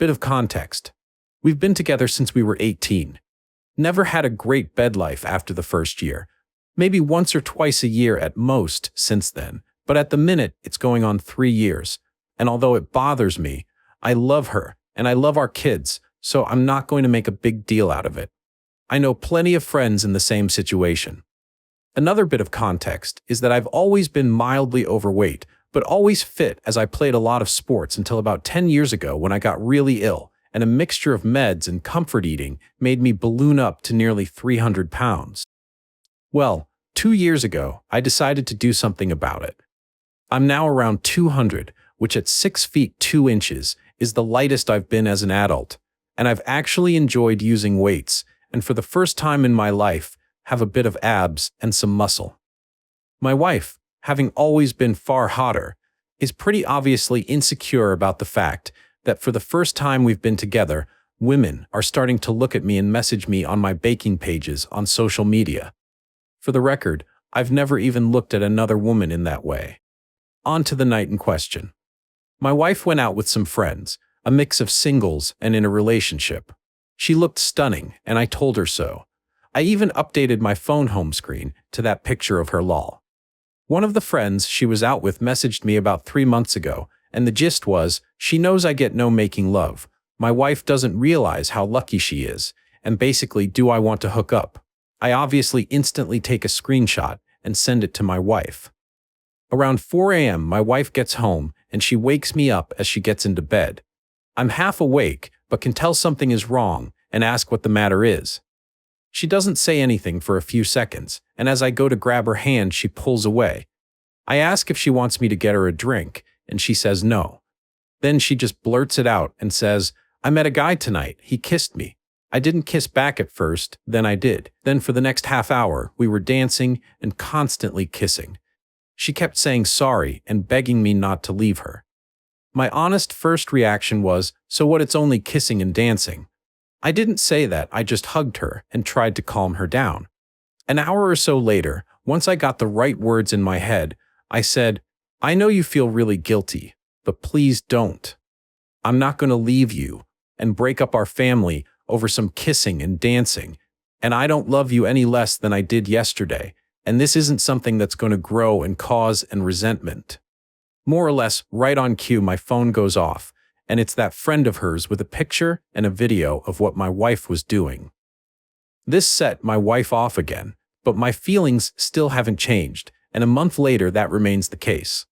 Bit of context. We've been together since we were 18. Never had a great bed life after the first year. Maybe once or twice a year at most since then, but at the minute it's going on 3 years. And although it bothers me, I love her and I love our kids, so I'm not going to make a big deal out of it. I know plenty of friends in the same situation. Another bit of context is that I've always been mildly overweight, but always fit as I played a lot of sports until about 10 years ago when I got really ill, and a mixture of meds and comfort eating made me balloon up to nearly 300 pounds. Well, 2 years ago, I decided to do something about it. I'm now around 200, which at 6 feet 2 inches is the lightest I've been as an adult, and I've actually enjoyed using weights, and for the first time in my life, have a bit of abs and some muscle. My wife, having always been far hotter, is pretty obviously insecure about the fact that for the first time we've been together, women are starting to look at me and message me on my baking pages on social media. For the record, I've never even looked at another woman in that way. On to the night in question. My wife went out with some friends, a mix of singles and in a relationship. She looked stunning, and I told her so. I even updated my phone home screen to that picture of her lol. One of the friends she was out with messaged me about 3 months ago, and the gist was, she knows I get no making love. My wife doesn't realize how lucky she is, and basically, do I want to hook up? I obviously instantly take a screenshot and send it to my wife. Around 4 a.m., my wife gets home, and she wakes me up as she gets into bed. I'm half awake, but can tell something is wrong, and ask what the matter is. She doesn't say anything for a few seconds, and as I go to grab her hand, she pulls away. I ask if she wants me to get her a drink, and she says no. Then she just blurts it out and says, "I met a guy tonight, he kissed me. I didn't kiss back at first, then I did. Then for the next half hour, we were dancing and constantly kissing." She kept saying sorry and begging me not to leave her. My honest first reaction was, so what, it's only kissing and dancing? I didn't say that, I just hugged her and tried to calm her down. An hour or so later, once I got the right words in my head, I said, "I know you feel really guilty, but please don't. I'm not going to leave you and break up our family over some kissing and dancing, and I don't love you any less than I did yesterday, and this isn't something that's going to grow and cause an resentment." More or less, right on cue, my phone goes off, and it's that friend of hers with a picture and a video of what my wife was doing. This set my wife off again, but my feelings still haven't changed, and a month later that remains the case.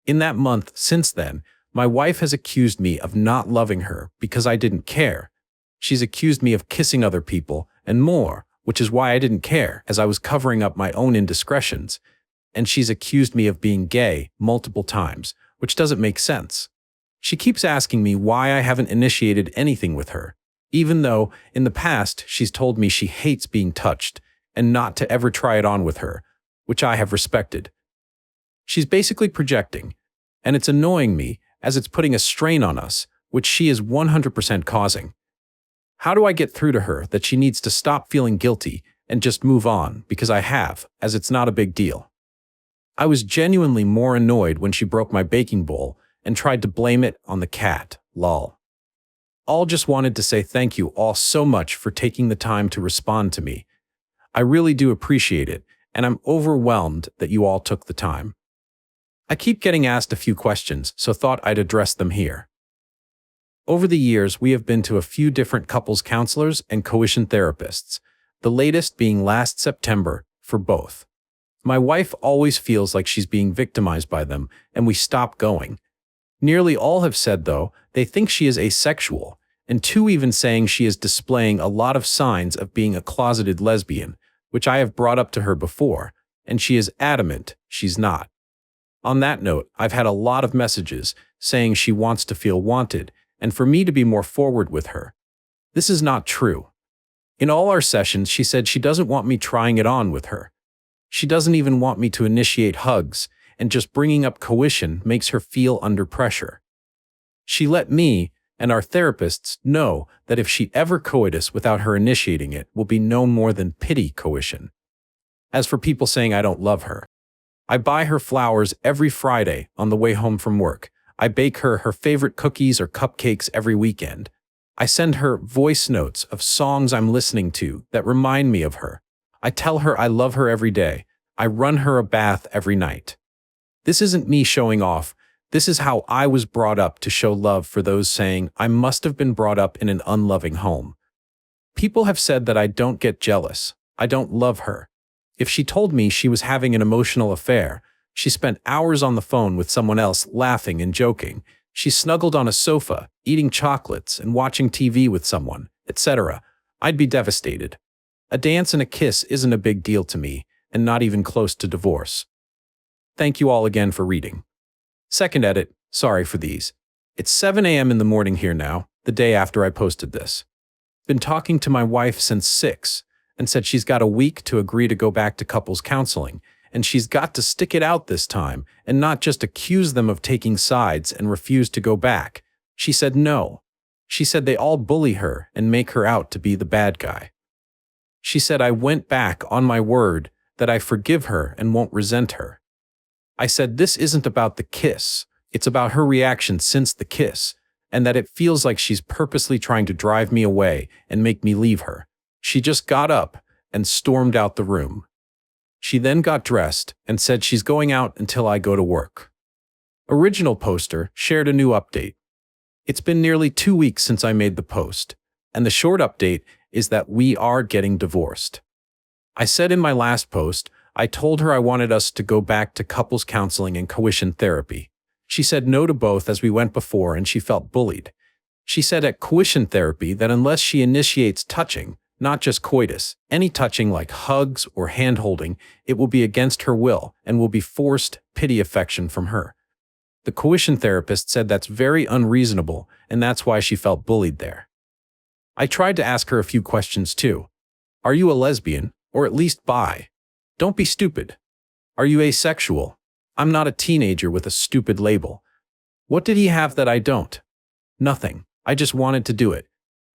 In that month since then, my wife has accused me of not loving her because I didn't care. She's accused me of kissing other people and more, which is why I didn't care, as I was covering up my own indiscretions, and she's accused me of being gay multiple times, which doesn't make sense. She keeps asking me why I haven't initiated anything with her, even though in the past she's told me she hates being touched and not to ever try it on with her, which I have respected. She's basically projecting, and it's annoying me as it's putting a strain on us, which she is 100% causing. How do I get through to her that she needs to stop feeling guilty and just move on, because I have, as it's not a big deal? I was genuinely more annoyed when she broke my baking bowl and tried to blame it on the cat, lol. All just wanted to say thank you all so much for taking the time to respond to me. I really do appreciate it, and I'm overwhelmed that you all took the time. I keep getting asked a few questions, so thought I'd address them here. Over the years, we have been to a few different couples counselors and coition therapists, the latest being last September for both. My wife always feels like she's being victimized by them, and we stop going. Nearly all have said, though, they think she is asexual, and 2 even saying she is displaying a lot of signs of being a closeted lesbian, which I have brought up to her before, and she is adamant she's not. On that note, I've had a lot of messages saying she wants to feel wanted, and for me to be more forward with her. This is not true. In all our sessions, she said she doesn't want me trying it on with her. She doesn't even want me to initiate hugs, and just bringing up coition makes her feel under pressure. She let me and our therapists know that if she ever coitus without her initiating it will be no more than pity coition. As for people saying I don't love her, I buy her flowers every Friday on the way home from work. I bake her her favorite cookies or cupcakes every weekend. I send her voice notes of songs I'm listening to that remind me of her. I tell her I love her every day. I run her a bath every night. This isn't me showing off. This is how I was brought up to show love for those saying I must have been brought up in an unloving home. People have said that I don't get jealous. I don't love her. If she told me she was having an emotional affair, she spent hours on the phone with someone else laughing and joking, she snuggled on a sofa, eating chocolates and watching TV with someone, etc., I'd be devastated. A dance and a kiss isn't a big deal to me, and not even close to divorce. Thank you all again for reading. Second edit, sorry for these. It's 7 a.m. in the morning here now, the day after I posted this. Been talking to my wife since 6, and said she's got a week to agree to go back to couples counseling, and she's got to stick it out this time and not just accuse them of taking sides and refuse to go back. She said no. She said they all bully her and make her out to be the bad guy. She said I went back on my word that I forgive her and won't resent her. I said this isn't about the kiss, it's about her reaction since the kiss, and that it feels like she's purposely trying to drive me away and make me leave her. She just got up and stormed out the room. She then got dressed and said she's going out until I go to work. Original poster shared a new update. It's been nearly 2 weeks since I made the post, and the short update is that we are getting divorced. I said in my last post, I told her I wanted us to go back to couples counseling and coition therapy. She said no to both as we went before and she felt bullied. She said at coition therapy that unless she initiates touching, not just coitus, any touching like hugs or hand-holding, it will be against her will and will be forced pity affection from her. The coition therapist said that's very unreasonable and that's why she felt bullied there. I tried to ask her a few questions too. Are you a lesbian, or at least bi? Don't be stupid. Are you asexual? I'm not a teenager with a stupid label. What did he have that I don't? Nothing. I just wanted to do it.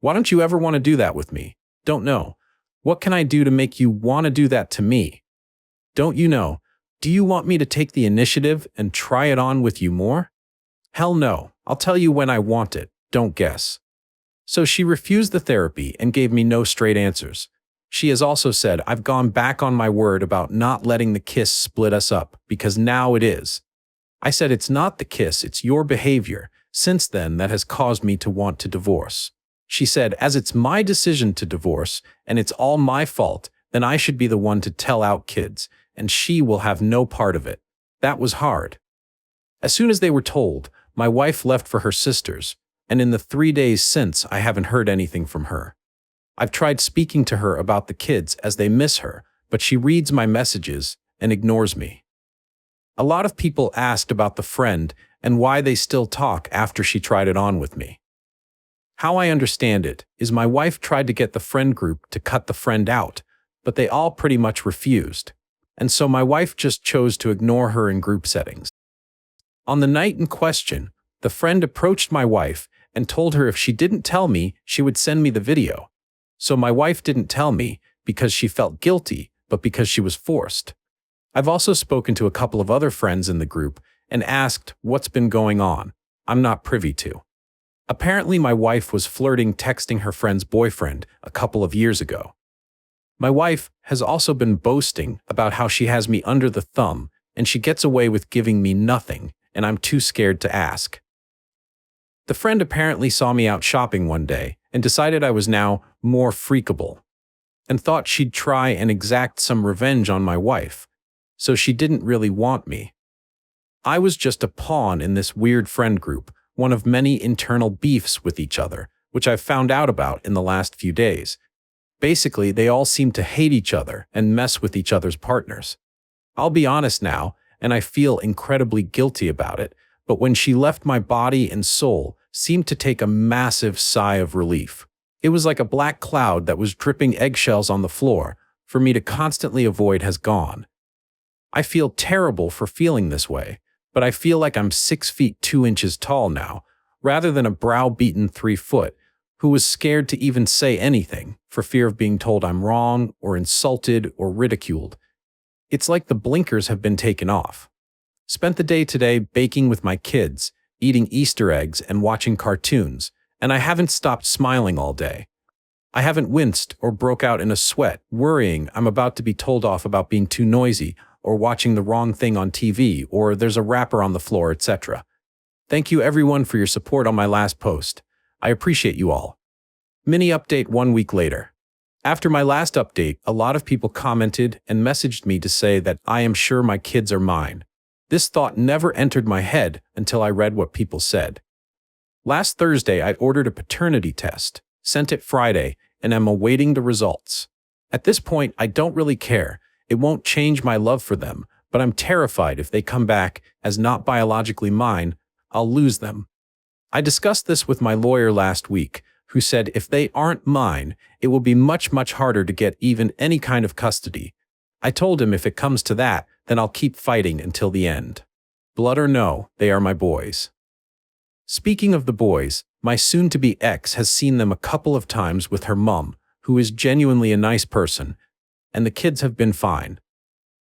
Why don't you ever want to do that with me? Don't know. What can I do to make you want to do that to me? Don't you know? Do you want me to take the initiative and try it on with you more? Hell no. I'll tell you when I want it. Don't guess. So she refused the therapy and gave me no straight answers. She has also said I've gone back on my word about not letting the kiss split us up, because now it is. I said it's not the kiss, it's your behavior since then that has caused me to want to divorce. She said as it's my decision to divorce and it's all my fault, then I should be the one to tell out kids, and she will have no part of it. That was hard. As soon as they were told, my wife left for her sister's, and in the 3 days since I haven't heard anything from her. I've tried speaking to her about the kids as they miss her, but she reads my messages and ignores me. A lot of people asked about the friend and why they still talk after she tried it on with me. How I understand it is my wife tried to get the friend group to cut the friend out, but they all pretty much refused, and so my wife just chose to ignore her in group settings. On the night in question, the friend approached my wife and told her if she didn't tell me, she would send me the video. So my wife didn't tell me because she felt guilty, but because she was forced. I've also spoken to a couple of other friends in the group and asked what's been going on. I'm not privy to. Apparently my wife was flirting texting her friend's boyfriend a couple of years ago. My wife has also been boasting about how she has me under the thumb and she gets away with giving me nothing, and I'm too scared to ask. The friend apparently saw me out shopping one day and decided I was now more freakable, and thought she'd try and exact some revenge on my wife, so she didn't really want me. I was just a pawn in this weird friend group, one of many internal beefs with each other, which I've found out about in the last few days. Basically, they all seem to hate each other and mess with each other's partners. I'll be honest now, and I feel incredibly guilty about it, but when she left my body and soul, seemed to take a massive sigh of relief. It was like a black cloud that was dripping eggshells on the floor for me to constantly avoid has gone. I feel terrible for feeling this way, but I feel like I'm 6 feet 2 inches tall now, rather than a browbeaten 3 foot, who was scared to even say anything for fear of being told I'm wrong or insulted or ridiculed. It's like the blinkers have been taken off. Spent the day today baking with my kids, eating Easter eggs and watching cartoons, and I haven't stopped smiling all day. I haven't winced or broke out in a sweat, worrying I'm about to be told off about being too noisy, or watching the wrong thing on TV, or there's a wrapper on the floor, etc. Thank you everyone for your support on my last post. I appreciate you all. Mini update 1 week later. After my last update, a lot of people commented and messaged me to say that I am sure my kids are mine. This thought never entered my head until I read what people said. Last Thursday, I ordered a paternity test, sent it Friday, and am awaiting the results. At this point, I don't really care. It won't change my love for them, but I'm terrified if they come back as not biologically mine, I'll lose them. I discussed this with my lawyer last week, who said if they aren't mine, it will be much harder to get even any kind of custody. I told him if it comes to that, then I'll keep fighting until the end. Blood or no, they are my boys. Speaking of the boys, my soon-to-be ex has seen them a couple of times with her mom, who is genuinely a nice person, and the kids have been fine.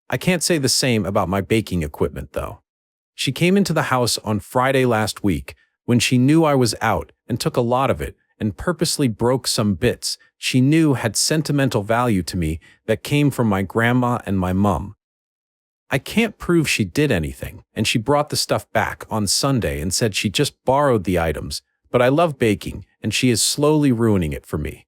I can't say the same about my baking equipment, though. She came into the house on Friday last week when she knew I was out and took a lot of it and purposely broke some bits she knew had sentimental value to me that came from my grandma and my mum. I can't prove she did anything, and she brought the stuff back on Sunday and said she just borrowed the items, but I love baking and she is slowly ruining it for me.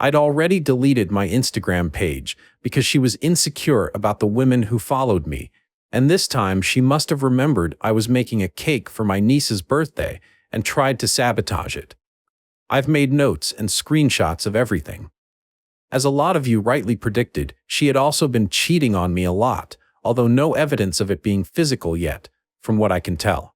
I'd already deleted my Instagram page because she was insecure about the women who followed me, and this time she must have remembered I was making a cake for my niece's birthday and tried to sabotage it. I've made notes and screenshots of everything. As a lot of you rightly predicted, she had also been cheating on me a lot, although no evidence of it being physical yet, from what I can tell.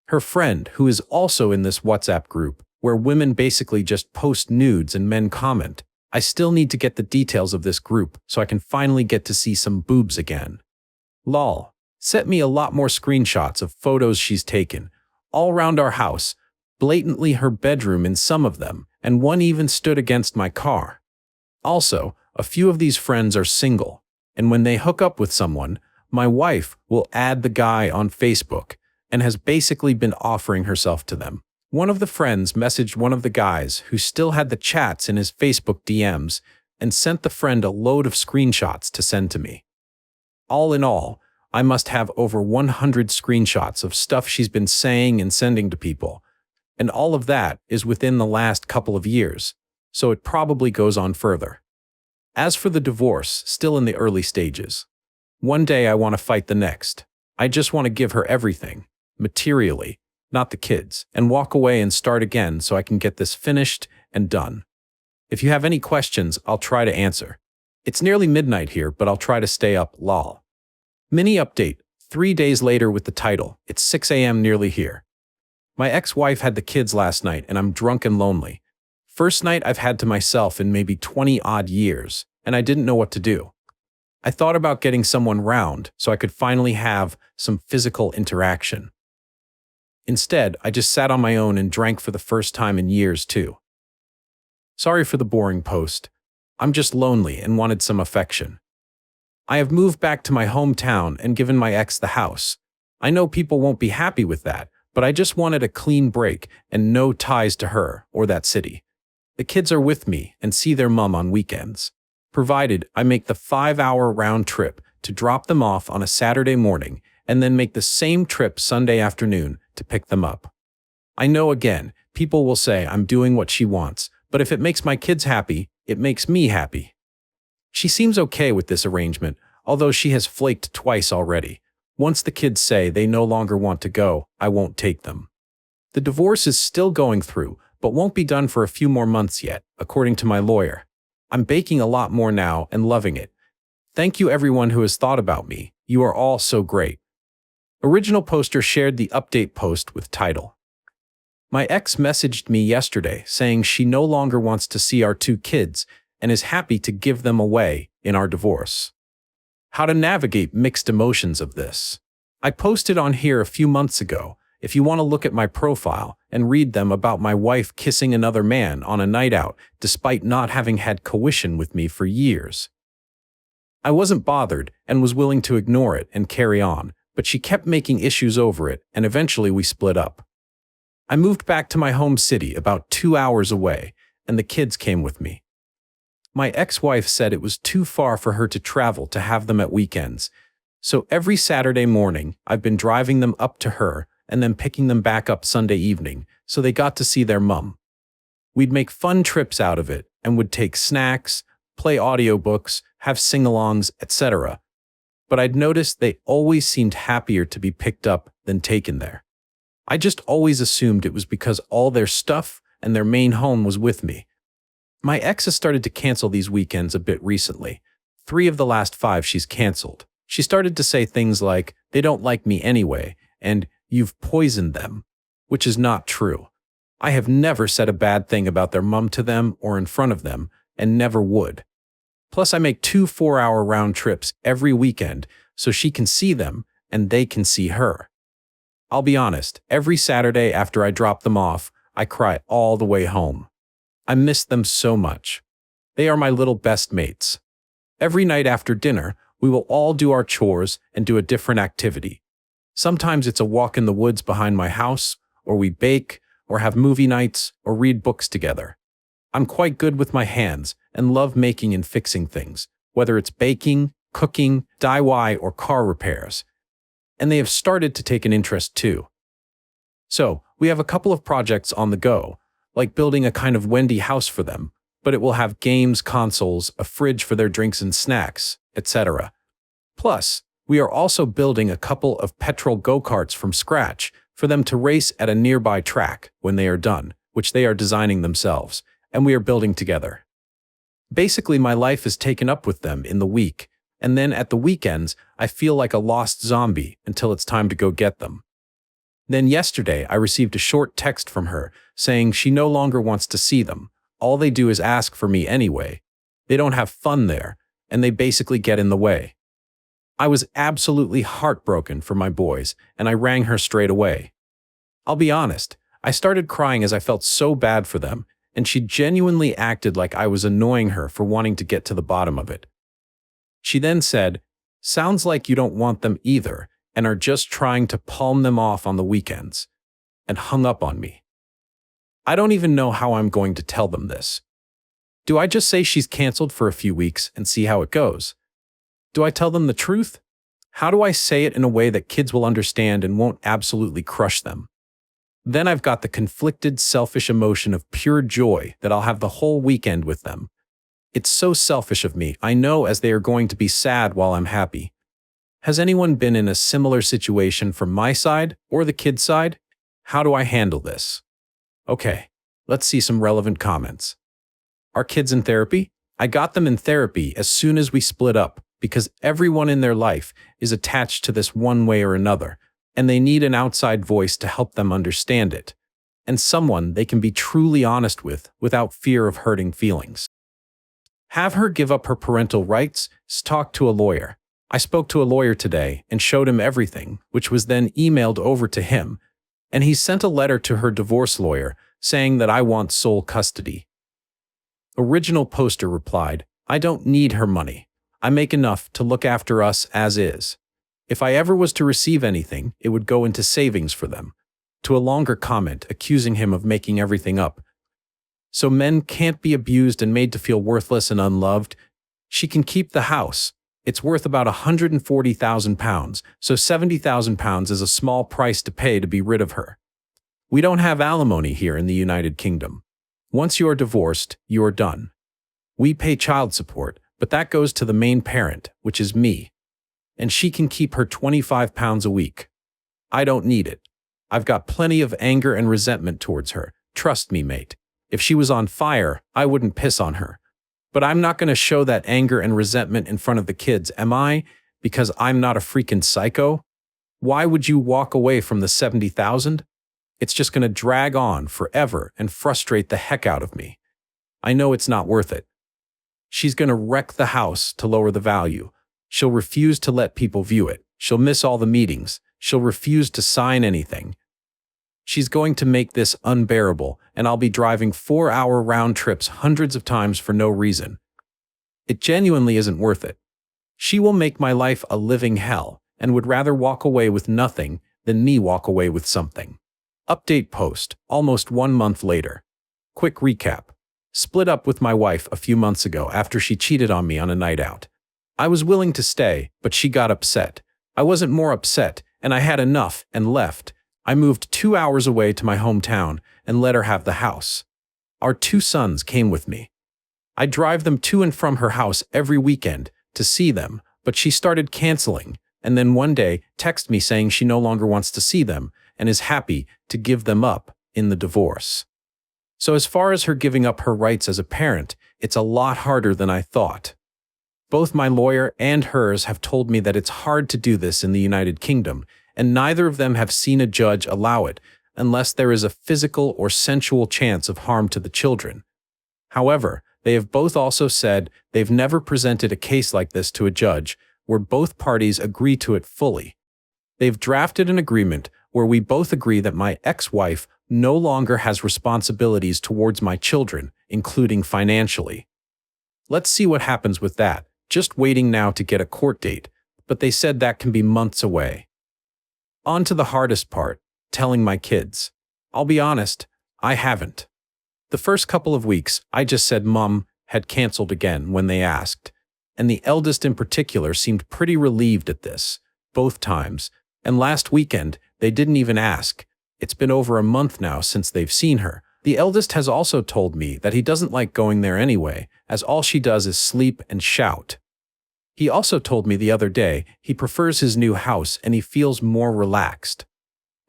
Her friend, who is also in this WhatsApp group, where women basically just post nudes and men comment, I still need to get the details of this group so I can finally get to see some boobs again. Lol. Sent me a lot more screenshots of photos she's taken, all around our house, blatantly her bedroom in some of them, and one even stood against my car. Also, a few of these friends are single, and when they hook up with someone, my wife will add the guy on Facebook and has basically been offering herself to them. One of the friends messaged one of the guys who still had the chats in his Facebook DMs and sent the friend a load of screenshots to send to me. All in all, I must have over 100 screenshots of stuff she's been saying and sending to people, and all of that is within the last couple of years, so it probably goes on further. As for the divorce, still in the early stages. One day I want to fight the next. I just want to give her everything, materially, not the kids, and walk away and start again so I can get this finished and done. If you have any questions, I'll try to answer. It's nearly midnight here, but I'll try to stay up, lol. Mini update, 3 days later with the title, it's 6 a.m. nearly here. My ex-wife had the kids last night and I'm drunk and lonely. First night I've had to myself in maybe 20 odd years, and I didn't know what to do. I thought about getting someone round so I could finally have some physical interaction. Instead, I just sat on my own and drank for the first time in years too. Sorry for the boring post. I'm just lonely and wanted some affection. I have moved back to my hometown and given my ex the house. I know people won't be happy with that, but I just wanted a clean break and no ties to her or that city. The kids are with me and see their mom on weekends, provided I make the 5-hour round trip to drop them off on a Saturday morning and then make the same trip Sunday afternoon to pick them up. I know again, people will say I'm doing what she wants, but if it makes my kids happy, it makes me happy. She seems okay with this arrangement, although she has flaked twice already. Once the kids say they no longer want to go, I won't take them. The divorce is still going through, but won't be done for a few more months yet, according to my lawyer. I'm baking a lot more now and loving it. Thank you everyone who has thought about me. You are all so great. Original poster shared the update post with title. My ex messaged me yesterday saying she no longer wants to see our 2 kids and is happy to give them away in our divorce. How to navigate mixed emotions of this. I posted on here a few months ago if you want to look at my profile and read them about my wife kissing another man on a night out despite not having had coition with me for years. I wasn't bothered and was willing to ignore it and carry on, but she kept making issues over it, and eventually we split up. I moved back to my home city about 2 hours away, and the kids came with me. My ex-wife said it was too far for her to travel to have them at weekends, so every Saturday morning I've been driving them up to her and then picking them back up Sunday evening, so they got to see their mum. We'd make fun trips out of it and would take snacks, play audiobooks, have sing-alongs, etc. But I'd noticed they always seemed happier to be picked up than taken there. I just always assumed it was because all their stuff and their main home was with me. My ex has started to cancel these weekends a bit recently. 3 of the last 5 she's canceled. She started to say things like, "They don't like me anyway," and "You've poisoned them," which is not true. I have never said a bad thing about their mum to them or in front of them, and never would. Plus, I make 2 4-hour round trips every weekend so she can see them and they can see her. I'll be honest, every Saturday after I drop them off, I cry all the way home. I miss them so much. They are my little best mates. Every night after dinner, we will all do our chores and do a different activity. Sometimes it's a walk in the woods behind my house, or we bake, or have movie nights, or read books together. I'm quite good with my hands and love making and fixing things, whether it's baking, cooking, DIY, or car repairs. And they have started to take an interest too. So, we have a couple of projects on the go, like building a kind of Wendy house for them, but it will have games, consoles, a fridge for their drinks and snacks, etc. Plus, we are also building a couple of petrol go-karts from scratch for them to race at a nearby track when they are done, which they are designing themselves, and we are building together. Basically, my life is taken up with them in the week, and then at the weekends, I feel like a lost zombie until it's time to go get them. Then yesterday, I received a short text from her saying she no longer wants to see them. All they do is ask for me anyway. They don't have fun there, and they basically get in the way. I was absolutely heartbroken for my boys, and I rang her straight away. I'll be honest, I started crying as I felt so bad for them, and she genuinely acted like I was annoying her for wanting to get to the bottom of it. She then said, "Sounds like you don't want them either, and are just trying to palm them off on the weekends," and hung up on me. I don't even know how I'm going to tell them this. Do I just say she's canceled for a few weeks and see how it goes? Do I tell them the truth? How do I say it in a way that kids will understand and won't absolutely crush them? Then I've got the conflicted, selfish emotion of pure joy that I'll have the whole weekend with them. It's so selfish of me, I know, as they are going to be sad while I'm happy. Has anyone been in a similar situation from my side or the kid's side? How do I handle this? Okay, let's see some relevant comments. Are kids in therapy? I got them in therapy as soon as we split up because everyone in their life is attached to this one way or another, and they need an outside voice to help them understand it, and someone they can be truly honest with without fear of hurting feelings. Have her give up her parental rights, talk to a lawyer. I spoke to a lawyer today and showed him everything, which was then emailed over to him, and he sent a letter to her divorce lawyer saying that I want sole custody. Original poster replied, "I don't need her money. I make enough to look after us as is. If I ever was to receive anything, it would go into savings for them." To a longer comment accusing him of making everything up. So men can't be abused and made to feel worthless and unloved. She can keep the house. It's worth about £140,000, so £70,000 is a small price to pay to be rid of her. We don't have alimony here in the United Kingdom. Once you're divorced, you're done. We pay child support, but that goes to the main parent, which is me. And she can keep her £25 a week. I don't need it. I've got plenty of anger and resentment towards her. Trust me, mate. If she was on fire, I wouldn't piss on her. But I'm not going to show that anger and resentment in front of the kids, am I? Because I'm not a freaking psycho? Why would you walk away from the 70,000? It's just going to drag on forever and frustrate the heck out of me. I know it's not worth it. She's going to wreck the house to lower the value. She'll refuse to let people view it. She'll miss all the meetings. She'll refuse to sign anything. She's going to make this unbearable, and I'll be driving 4-hour round trips hundreds of times for no reason. It genuinely isn't worth it. She will make my life a living hell, and would rather walk away with nothing than me walk away with something. Update post, almost 1 month later. Quick recap. Split up with my wife a few months ago after she cheated on me on a night out. I was willing to stay, but she got upset. I wasn't more upset, and I had enough and left. I moved 2 hours away to my hometown and let her have the house. Our 2 sons came with me. I drive them to and from her house every weekend to see them, but she started canceling, and then one day texted me saying she no longer wants to see them and is happy to give them up in the divorce. So as far as her giving up her rights as a parent, it's a lot harder than I thought. Both my lawyer and hers have told me that it's hard to do this in the United Kingdom, and neither of them have seen a judge allow it unless there is a physical or sensual chance of harm to the children. However, they have both also said they've never presented a case like this to a judge where both parties agree to it fully. They've drafted an agreement where we both agree that my ex-wife no longer has responsibilities towards my children, including financially. Let's see what happens with that. Just waiting now to get a court date, but they said that can be months away. On to the hardest part, telling my kids. I'll be honest, I haven't. The first couple of weeks, I just said Mom had canceled again when they asked, and the eldest in particular seemed pretty relieved at this, both times, and last weekend, they didn't even ask. It's been over a month now since they've seen her. The eldest has also told me that he doesn't like going there anyway, as all she does is sleep and shout. He also told me the other day he prefers his new house and he feels more relaxed.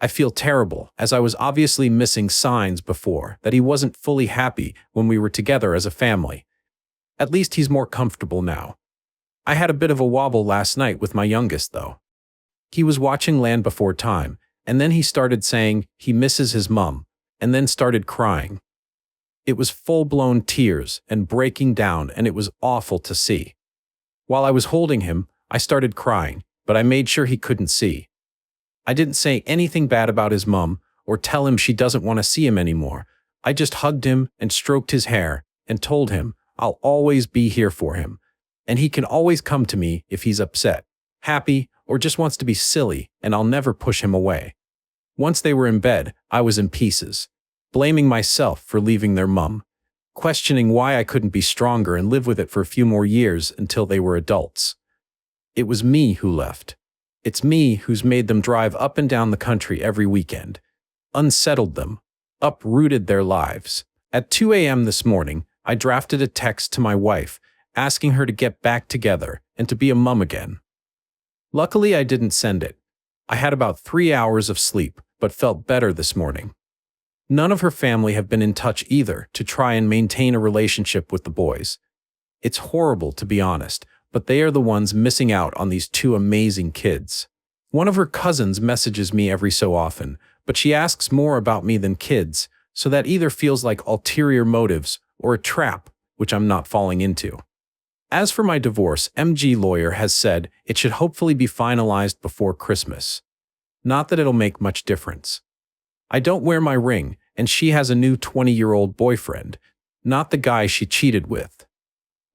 I feel terrible, as I was obviously missing signs before that he wasn't fully happy when we were together as a family. At least he's more comfortable now. I had a bit of a wobble last night with my youngest, though. He was watching Land Before Time, and then he started saying he misses his mum, and then started crying. It was full-blown tears and breaking down, and it was awful to see. While I was holding him, I started crying, but I made sure he couldn't see. I didn't say anything bad about his mum or tell him she doesn't want to see him anymore. I just hugged him and stroked his hair and told him I'll always be here for him, and he can always come to me if he's upset, happy, or just wants to be silly, and I'll never push him away. Once they were in bed, I was in pieces, blaming myself for leaving their mum, questioning why I couldn't be stronger and live with it for a few more years until they were adults. It was me who left. It's me who's made them drive up and down the country every weekend, unsettled them, uprooted their lives. At 2 a.m. this morning, I drafted a text to my wife, asking her to get back together and to be a mum again. Luckily, I didn't send it. I had about 3 hours of sleep, but felt better this morning. None of her family have been in touch either to try and maintain a relationship with the boys. It's horrible, to be honest, but they are the ones missing out on these 2 amazing kids. One of her cousins messages me every so often, but she asks more about me than kids, so that either feels like ulterior motives or a trap, which I'm not falling into. As for my divorce, MG lawyer has said it should hopefully be finalized before Christmas. Not that it'll make much difference. I don't wear my ring, and she has a new 20-year-old boyfriend, not the guy she cheated with.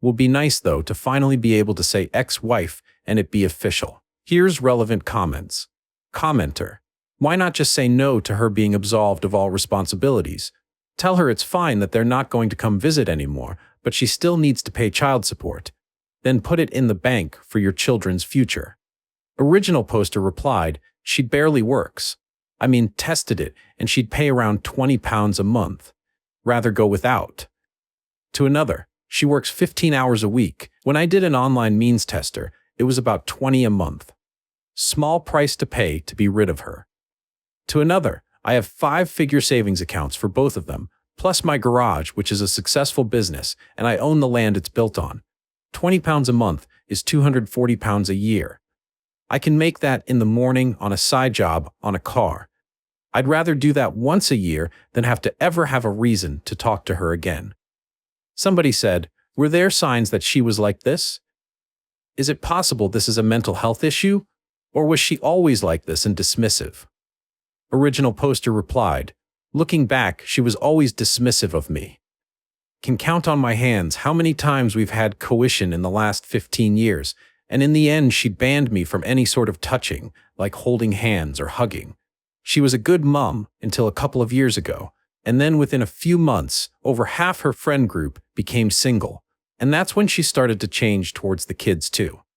Will be nice, though, to finally be able to say ex-wife and it be official. Here's relevant comments. Commenter. Why not just say no to her being absolved of all responsibilities? Tell her it's fine that they're not going to come visit anymore, but she still needs to pay child support. Then put it in the bank for your children's future. Original poster replied, she barely works. I mean, tested it, and she'd pay around £20 a month. Rather go without. To another, she works 15 hours a week. When I did an online means tester, it was about $20 a month. Small price to pay to be rid of her. To another, I have 5-figure savings accounts for both of them, plus my garage, which is a successful business, and I own the land it's built on. £20 a month is £240 a year. I can make that in the morning on a side job on a car. I'd rather do that once a year than have to ever have a reason to talk to her again. Somebody said, were there signs that she was like this? Is it possible this is a mental health issue? Or was she always like this and dismissive? Original poster replied, looking back, she was always dismissive of me. Can count on my hands how many times we've had coition in the last 15 years, And in the end, she banned me from any sort of touching, like holding hands or hugging. She was a good mom until a couple of years ago, and then within a few months, over half her friend group became single. And that's when she started to change towards the kids too.